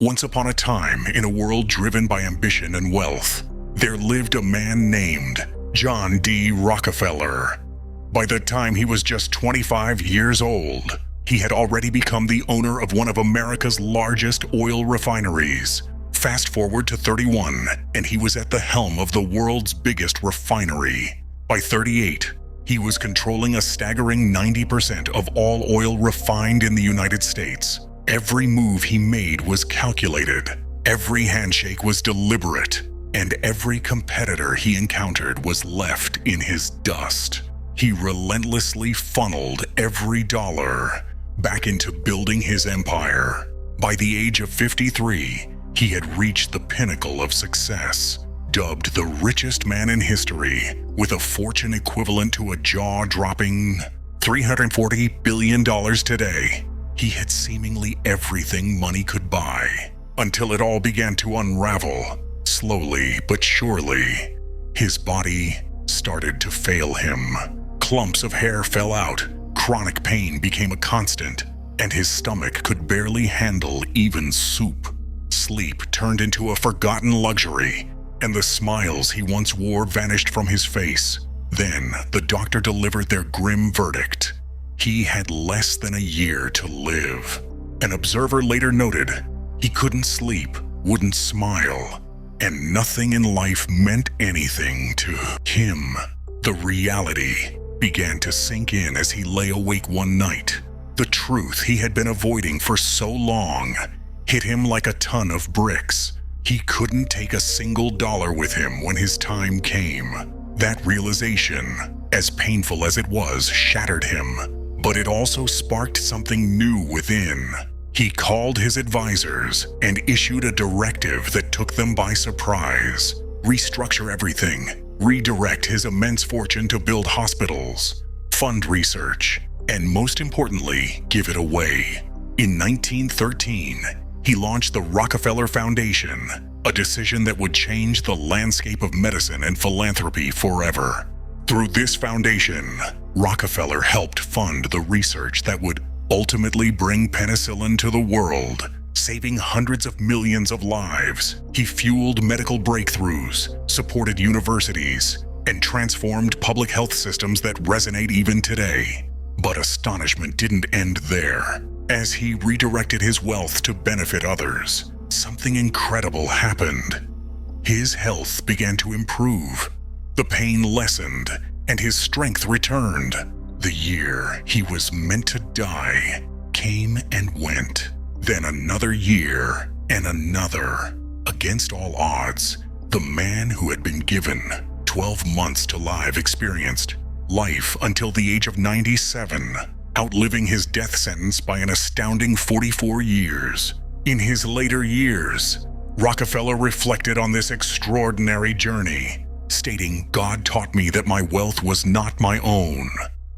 Once upon a time, in a world driven by ambition and wealth, there lived a man named John D. Rockefeller. By the time he was just 25 years old, he had already become the owner of one of America's largest oil refineries. Fast forward to 31, and he was at the helm of the world's biggest refinery. By 38, he was controlling a staggering 90% of all oil refined in the United States. Every move he made was calculated, every handshake was deliberate, and every competitor he encountered was left in his dust. He relentlessly funneled every dollar back into building his empire. By the age of 53, he had reached the pinnacle of success. Dubbed the richest man in history, with a fortune equivalent to a jaw-dropping $340 billion today, he had seemingly everything money could buy, until it all began to unravel. Slowly but surely, his body started to fail him. Clumps of hair fell out, chronic pain became a constant, and his stomach could barely handle even soup. Sleep turned into a forgotten luxury, and the smiles he once wore vanished from his face. Then the doctor delivered their grim verdict. He had less than a year to live. An observer later noted, he couldn't sleep, wouldn't smile, and nothing in life meant anything to him. The reality began to sink in as he lay awake one night. The truth he had been avoiding for so long hit him like a ton of bricks. He couldn't take a single dollar with him when his time came. That realization, as painful as it was, shattered him. But it also sparked something new within. He called his advisors and issued a directive that took them by surprise. Restructure everything, redirect his immense fortune to build hospitals, fund research, and most importantly, give it away. In 1913, he launched the Rockefeller Foundation, a decision that would change the landscape of medicine and philanthropy forever. Through this foundation, Rockefeller helped fund the research that would ultimately bring penicillin to the world, saving hundreds of millions of lives. He fueled medical breakthroughs, supported universities, and transformed public health systems that resonate even today. But astonishment didn't end there. As he redirected his wealth to benefit others, something incredible happened. His health began to improve. The pain lessened, and his strength returned. The year he was meant to die came and went. Then another year and another. Against all odds, the man who had been given 12 months to live experienced life until the age of 97, outliving his death sentence by an astounding 44 years. In his later years, Rockefeller reflected on this extraordinary journey, stating, "God taught me that my wealth was not my own.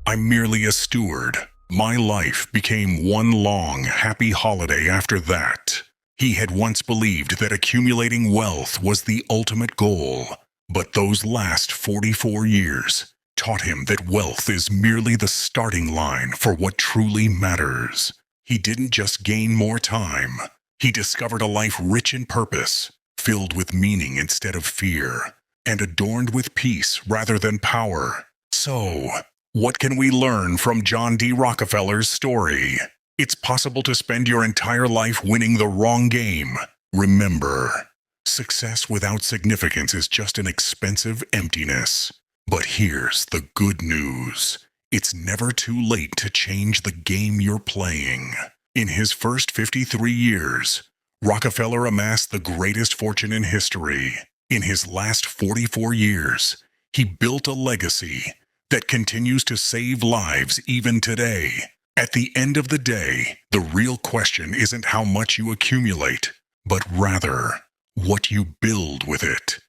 I'm merely a steward." My life became one long, happy holiday after that. He had once believed that accumulating wealth was the ultimate goal, but those last 44 years taught him that wealth is merely the starting line for what truly matters. He didn't just gain more time. He discovered a life rich in purpose, filled with meaning instead of fear, and adorned with peace rather than power. So, what can we learn from John D. Rockefeller's story? It's possible to spend your entire life winning the wrong game. Remember, success without significance is just an expensive emptiness. But here's the good news. It's never too late to change the game you're playing. In his first 53 years, Rockefeller amassed the greatest fortune in history. In his last 44 years, he built a legacy that continues to save lives even today. At the end of the day, the real question isn't how much you accumulate, but rather what you build with it.